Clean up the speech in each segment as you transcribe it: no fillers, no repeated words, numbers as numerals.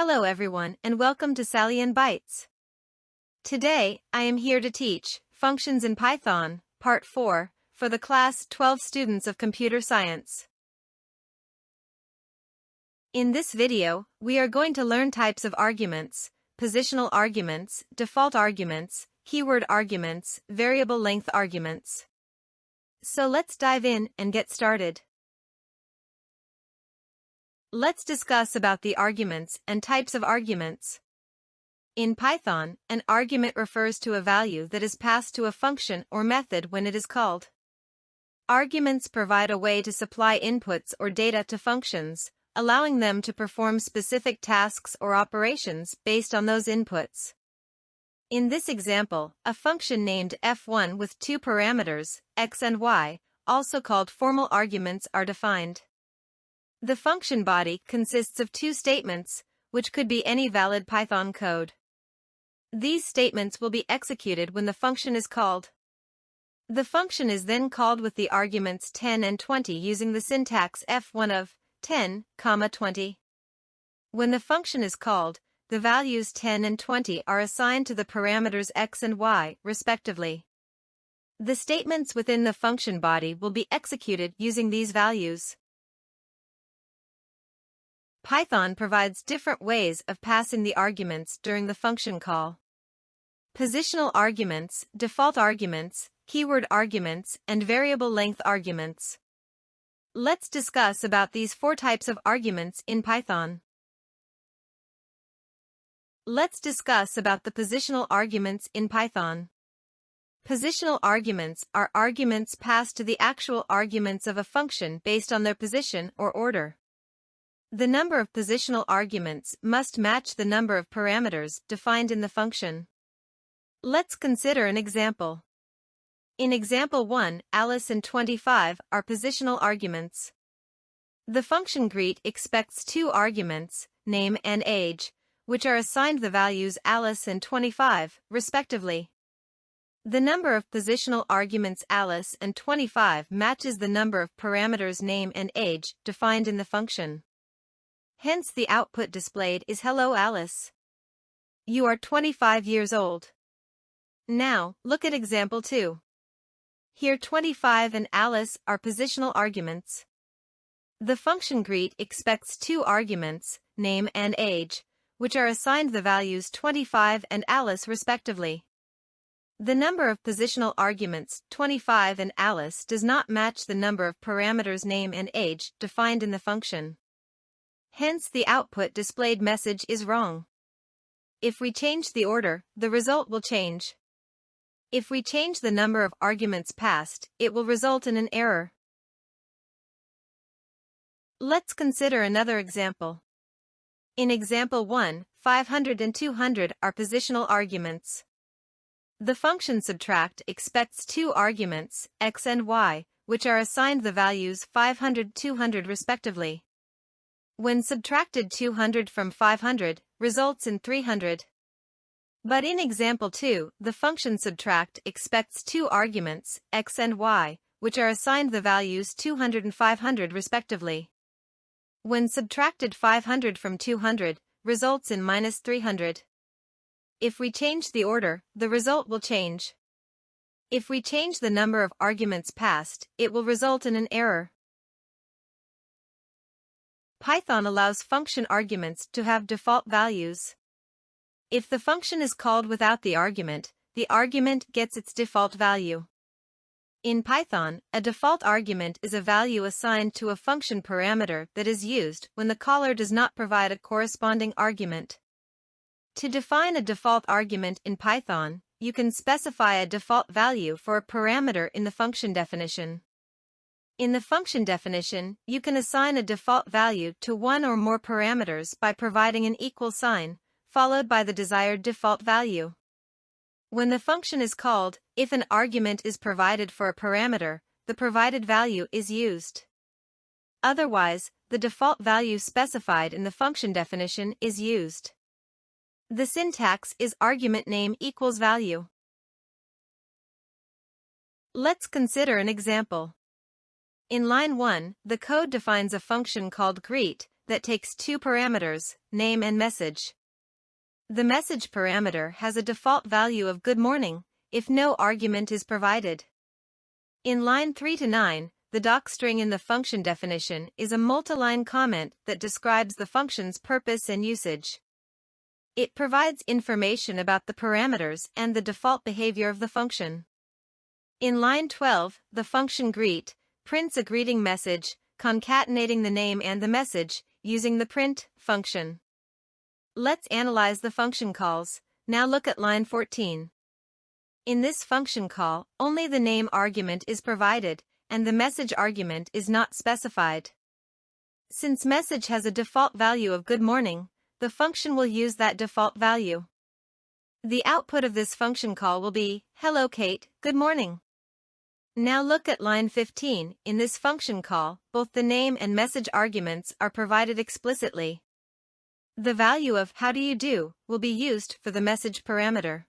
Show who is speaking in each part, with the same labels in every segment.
Speaker 1: Hello everyone and welcome to Sally and Bytes. Today, I am here to teach Functions in Python, Part 4, for the class 12 students of Computer Science. In this video, we are going to learn types of arguments, positional arguments, default arguments, keyword arguments, variable length arguments. So let's dive in and get started. Let's discuss about the arguments and types of arguments. In Python, an argument refers to a value that is passed to a function or method when it is called. Arguments provide a way to supply inputs or data to functions, allowing them to perform specific tasks or operations based on those inputs. In this example, a function named f1 with two parameters, x and y, also called formal arguments, are defined. The function body consists of two statements, which could be any valid Python code. These statements will be executed when the function is called. The function is then called with the arguments 10 and 20 using the syntax f1 of 10, 20. When the function is called, the values 10 and 20 are assigned to the parameters x and y, respectively. The statements within the function body will be executed using these values. Python provides different ways of passing the arguments during the function call. Positional arguments, default arguments, keyword arguments, and variable length arguments. Let's discuss about these four types of arguments in Python. Let's discuss about the positional arguments in Python. Positional arguments are arguments passed to the actual arguments of a function based on their position or order. The number of positional arguments must match the number of parameters defined in the function. Let's consider an example. In example 1, Alice and 25 are positional arguments. The function greet expects two arguments, name and age, which are assigned the values Alice and 25, respectively. The number of positional arguments Alice and 25 matches the number of parameters name and age defined in the function. Hence the output displayed is Hello Alice. You are 25 years old. Now, look at example 2. Here 25 and Alice are positional arguments. The function greet expects two arguments, name and age, which are assigned the values 25 and Alice respectively. The number of positional arguments 25 and Alice does not match the number of parameters name and age defined in the function. Hence the output displayed message is wrong. If we change the order, the result will change. If we change the number of arguments passed, it will result in an error. Let's consider another example. In example 1, 500 and 200 are positional arguments. The function subtract expects two arguments, x and y, which are assigned the values 500, 200 respectively. When subtracted 200 from 500, results in 300. But in example 2, the function subtract expects two arguments, x and y, which are assigned the values 200 and 500 respectively. When subtracted 500 from 200, results in minus 300. If we change the order, the result will change. If we change the number of arguments passed, it will result in an error. Python allows function arguments to have default values. If the function is called without the argument gets its default value. In Python, a default argument is a value assigned to a function parameter that is used when the caller does not provide a corresponding argument. To define a default argument in Python, you can specify a default value for a parameter in the function definition. In the function definition, you can assign a default value to one or more parameters by providing an equal sign, followed by the desired default value. When the function is called, if an argument is provided for a parameter, the provided value is used. Otherwise, the default value specified in the function definition is used. The syntax is argument name equals value. Let's consider an example. In line 1, the code defines a function called greet that takes two parameters, name and message. The message parameter has a default value of good morning if no argument is provided. In line 3 to 9, the docstring in the function definition is a multi-line comment that describes the function's purpose and usage. It provides information about the parameters and the default behavior of the function. In line 12, the function greet prints a greeting message, concatenating the name and the message using the print function. Let's analyze the function calls. Now look at line 14. In this function call, only the name argument is provided, and the message argument is not specified. Since message has a default value of good morning, the function will use that default value. The output of this function call will be, "Hello Kate, good morning." Now look at line 15. In this function call, both the name and message arguments are provided explicitly. The value of "How do you do" will be used for the message parameter.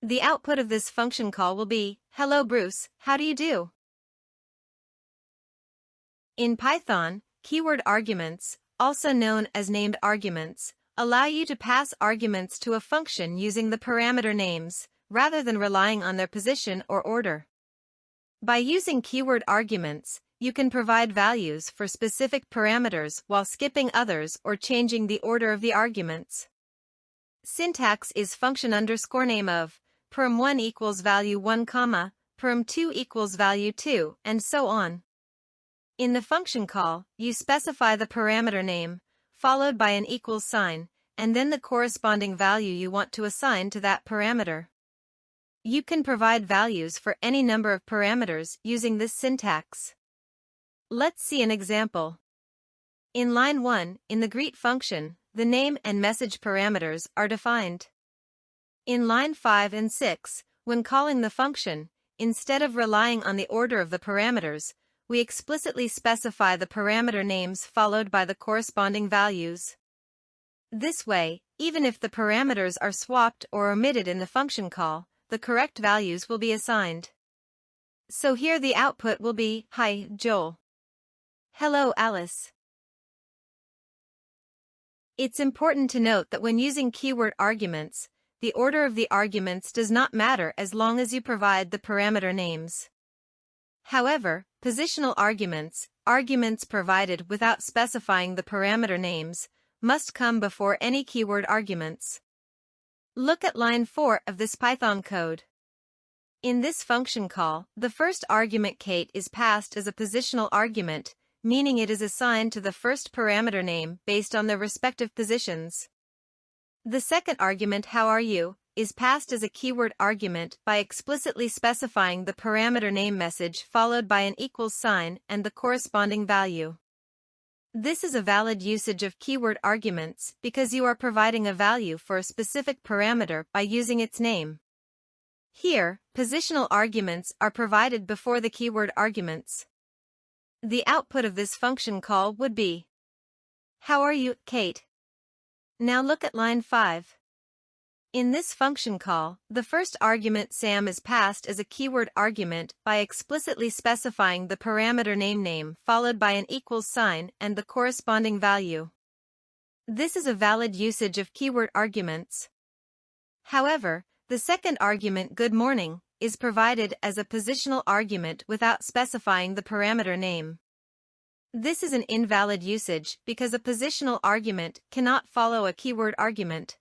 Speaker 1: The output of this function call will be, "Hello Bruce, how do you do?" In Python, keyword arguments, also known as named arguments, allow you to pass arguments to a function using the parameter names, rather than relying on their position or order. By using keyword arguments, you can provide values for specific parameters while skipping others or changing the order of the arguments. Syntax is function underscore name of perm1 equals value 1, perm2 equals value 2, and so on. In the function call, you specify the parameter name, followed by an equals sign, and then the corresponding value you want to assign to that parameter. You can provide values for any number of parameters using this syntax. Let's see an example. In line 1, in the greet function, the name and message parameters are defined. In line 5 and 6, when calling the function, instead of relying on the order of the parameters, we explicitly specify the parameter names followed by the corresponding values. This way, even if the parameters are swapped or omitted in the function call, the correct values will be assigned. So here the output will be, "Hi, Joel." "Hello, Alice." It's important to note that when using keyword arguments, the order of the arguments does not matter as long as you provide the parameter names. However, positional arguments, arguments provided without specifying the parameter names, must come before any keyword arguments. Look at line 4 of this Python code. In this function call, the first argument Kate is passed as a positional argument, meaning it is assigned to the first parameter name based on their respective positions. The second argument, "How are you?" is passed as a keyword argument by explicitly specifying the parameter name message followed by an equals sign and the corresponding value. This is a valid usage of keyword arguments because you are providing a value for a specific parameter by using its name. Here, positional arguments are provided before the keyword arguments. The output of this function call would be, "How are you, Kate?" Now look at line 5. In this function call, the first argument Sam is passed as a keyword argument by explicitly specifying the parameter name followed by an equals sign and the corresponding value. This is a valid usage of keyword arguments. However, the second argument, "Good morning," is provided as a positional argument without specifying the parameter name. This is an invalid usage because a positional argument cannot follow a keyword argument.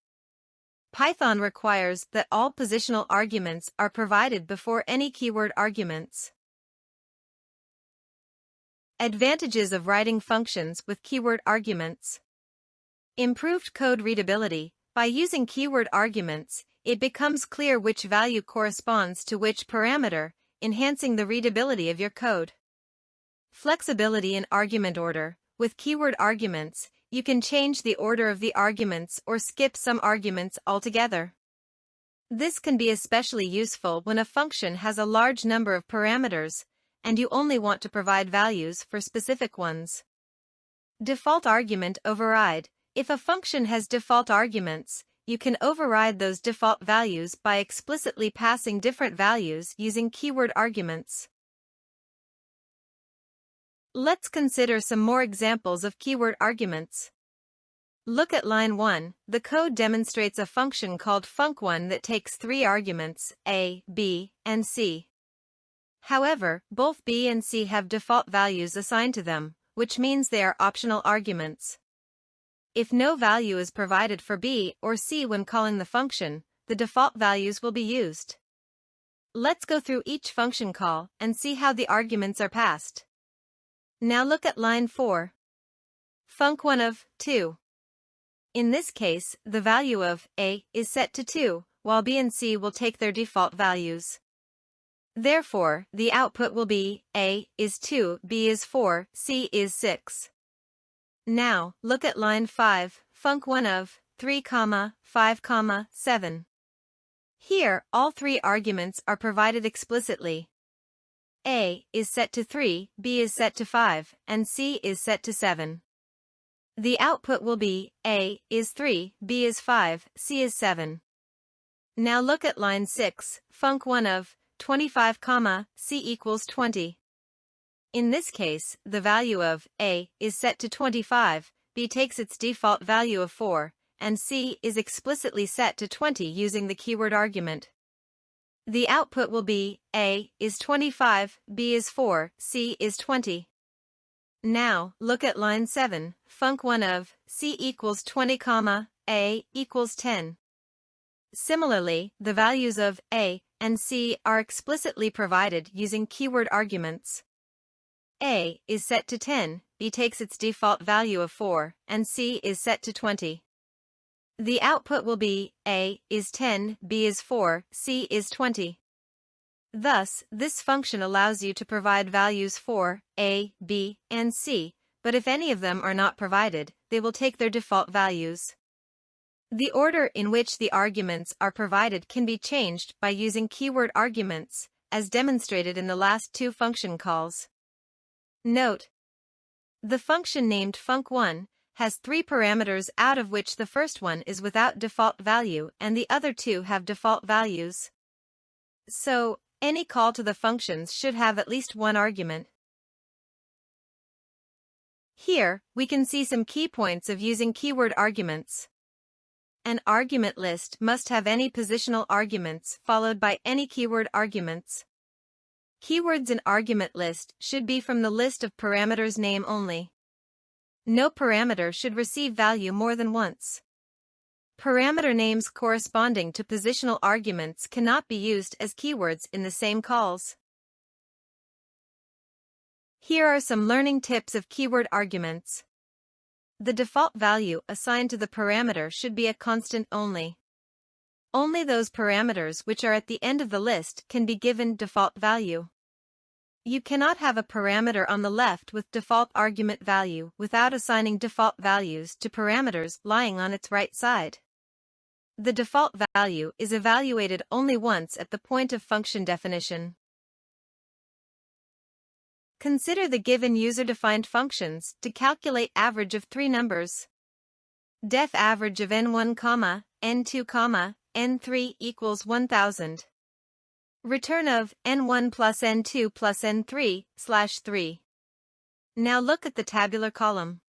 Speaker 1: Python requires that all positional arguments are provided before any keyword arguments. Advantages of writing functions with keyword arguments. Improved code readability. By using keyword arguments, it becomes clear which value corresponds to which parameter, enhancing the readability of your code. Flexibility in argument order. With keyword arguments, you can change the order of the arguments or skip some arguments altogether. This can be especially useful when a function has a large number of parameters, and you only want to provide values for specific ones. Default argument override. If a function has default arguments, you can override those default values by explicitly passing different values using keyword arguments. Let's consider some more examples of keyword arguments. Look at line 1. The code demonstrates a function called func1 that takes three arguments, a, b, and c. However, both b and c have default values assigned to them, which means they are optional arguments. If no value is provided for b or c when calling the function, the default values will be used. Let's go through each function call and see how the arguments are passed. Now look at line 4. Func1 of 2. In this case, the value of a is set to 2, while b and c will take their default values. Therefore, the output will be a is 2, b is 4, c is 6. Now, look at line 5, func1 of 3, 5, 7. Here, all three arguments are provided explicitly. A is set to 3, b is set to 5, and c is set to 7. The output will be a is 3, b is 5, c is 7. Now look at line 6, func1 of 25, c equals 20. In this case, the value of a is set to 25, b takes its default value of 4, and c is explicitly set to 20 using the keyword argument. The output will be a is 25, b is 4, c is 20. Now, look at line 7, func1 of c equals 20, a equals 10. Similarly, the values of a and c are explicitly provided using keyword arguments. A is set to 10, b takes its default value of 4, and c is set to 20. The output will be a is 10, b is 4, c is 20. Thus, this function allows you to provide values for a, b, and c, but if any of them are not provided, they will take their default values. The order in which the arguments are provided can be changed by using keyword arguments, as demonstrated in the last two function calls. Note: the function named func1 has three parameters, out of which the first one is without default value and the other two have default values. So, any call to the functions should have at least one argument. Here, we can see some key points of using keyword arguments. An argument list must have any positional arguments followed by any keyword arguments. Keywords in argument list should be from the list of parameters name only. No parameter should receive value more than once. Parameter names corresponding to positional arguments cannot be used as keywords in the same calls. Here are some learning tips of keyword arguments. The default value assigned to the parameter should be a constant only. Only those parameters which are at the end of the list can be given default value. You cannot have a parameter on the left with default argument value without assigning default values to parameters lying on its right side. The default value is evaluated only once at the point of function definition. Consider the given user-defined functions to calculate average of three numbers. Def average of n1, n2, n3 equals 1000. Return of n1 plus n2 plus n3 /3. Now look at the tabular column.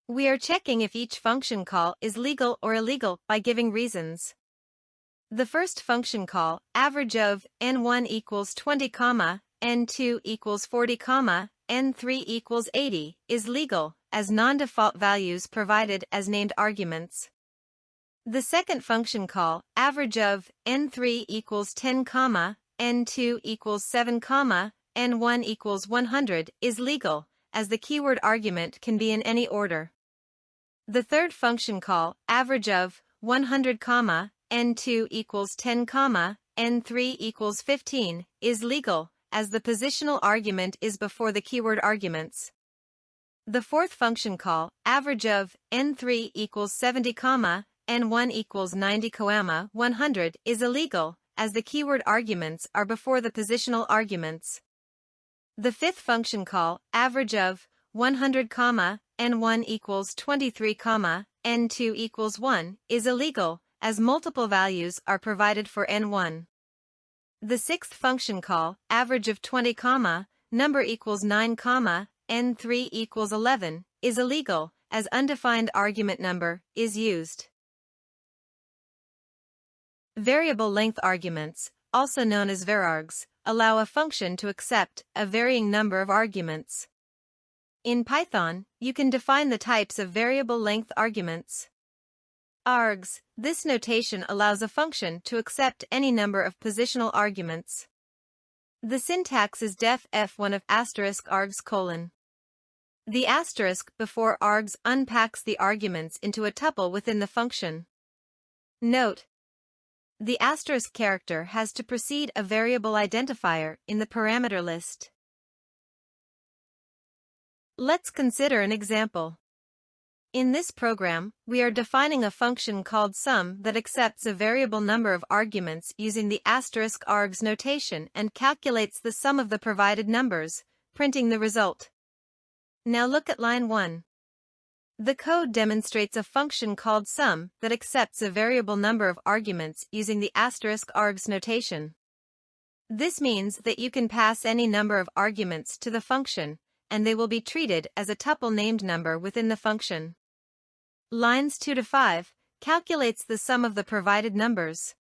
Speaker 1: We are checking if each function call is legal or illegal by giving reasons. The first function call, average of n1 equals 20, n2 equals 40, n3 equals 80, is legal, as non-default values provided as named arguments. The second function call, average of n3 equals 10, n2 equals 7, n1 equals 100, is legal, as the keyword argument can be in any order. The third function call, average of 100, n2 equals 10, n3 equals 15, is legal, as the positional argument is before the keyword arguments. The fourth function call, average of n3 equals 70, n1 equals 90, 100, is illegal, as the keyword arguments are before the positional arguments. The fifth function call, average of 100, n1 equals 23, n2 equals 1, is illegal, as multiple values are provided for n1. The sixth function call, average of 20, number equals 9, n3 equals 11 is illegal, as undefined argument number is used. Variable length arguments, also known as varargs, allow a function to accept a varying number of arguments. In Python, you can define the types of variable length arguments. Args, this notation allows a function to accept any number of positional arguments. The syntax is def f1 of *args:*. The asterisk before args unpacks the arguments into a tuple within the function. Note: the asterisk character has to precede a variable identifier in the parameter list. Let's consider an example. In this program, we are defining a function called sum that accepts a variable number of arguments using the *args notation and calculates the sum of the provided numbers, printing the result. Now look at line 1. The code demonstrates a function called sum that accepts a variable number of arguments using the *args notation. This means that you can pass any number of arguments to the function, and they will be treated as a tuple named number within the function. Lines 2 to 5 calculates the sum of the provided numbers.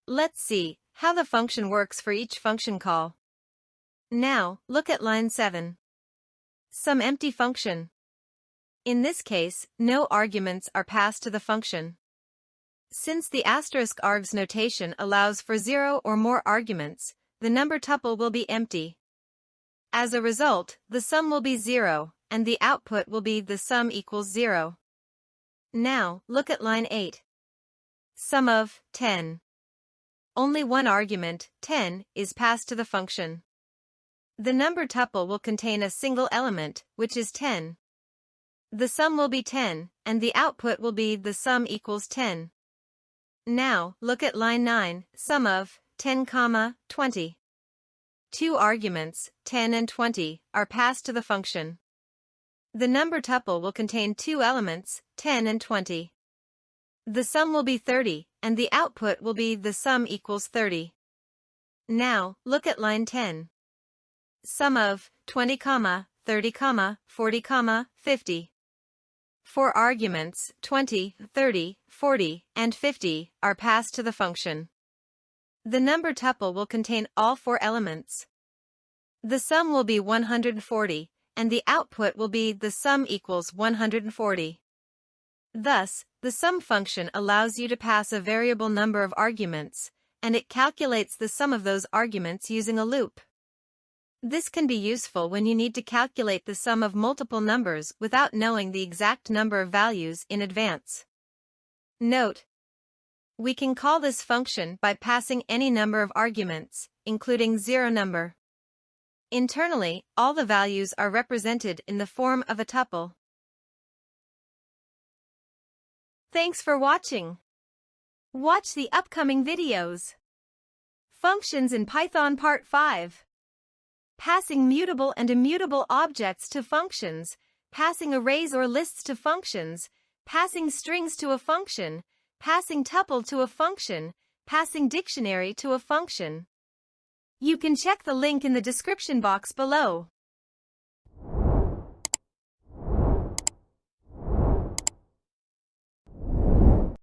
Speaker 1: Let's see how the function works for each function call. Now, look at line 7. Sum empty function. In this case, no arguments are passed to the function. Since the *args notation allows for 0 or more arguments, the number tuple will be empty. As a result, the sum will be 0, and the output will be the sum equals 0. Now, look at line 8. Sum of 10. Only one argument, 10, is passed to the function. The number tuple will contain a single element, which is 10. The sum will be 10, and the output will be the sum equals 10. Now, look at line 9, sum of 10, 20. Two arguments, 10 and 20, are passed to the function. The number tuple will contain two elements, 10 and 20. The sum will be 30, and the output will be the sum equals 30. Now, look at line 10. Sum of 20, 30, 40, 50. Four arguments, 20, 30, 40, and 50, are passed to the function. The number tuple will contain all four elements. The sum will be 140, and the output will be the sum equals 140. Thus, the sum function allows you to pass a variable number of arguments, and it calculates the sum of those arguments using a loop. This can be useful when you need to calculate the sum of multiple numbers without knowing the exact number of values in advance. Note: we can call this function by passing any number of arguments, including 0 number. Internally, all the values are represented in the form of a tuple. Thanks for watching. Watch the upcoming videos. Functions in Python Part 5. Passing mutable and immutable objects to functions, passing arrays or lists to functions, passing strings to a function, passing tuple to a function, passing dictionary to a function. You can check the link in the description box below.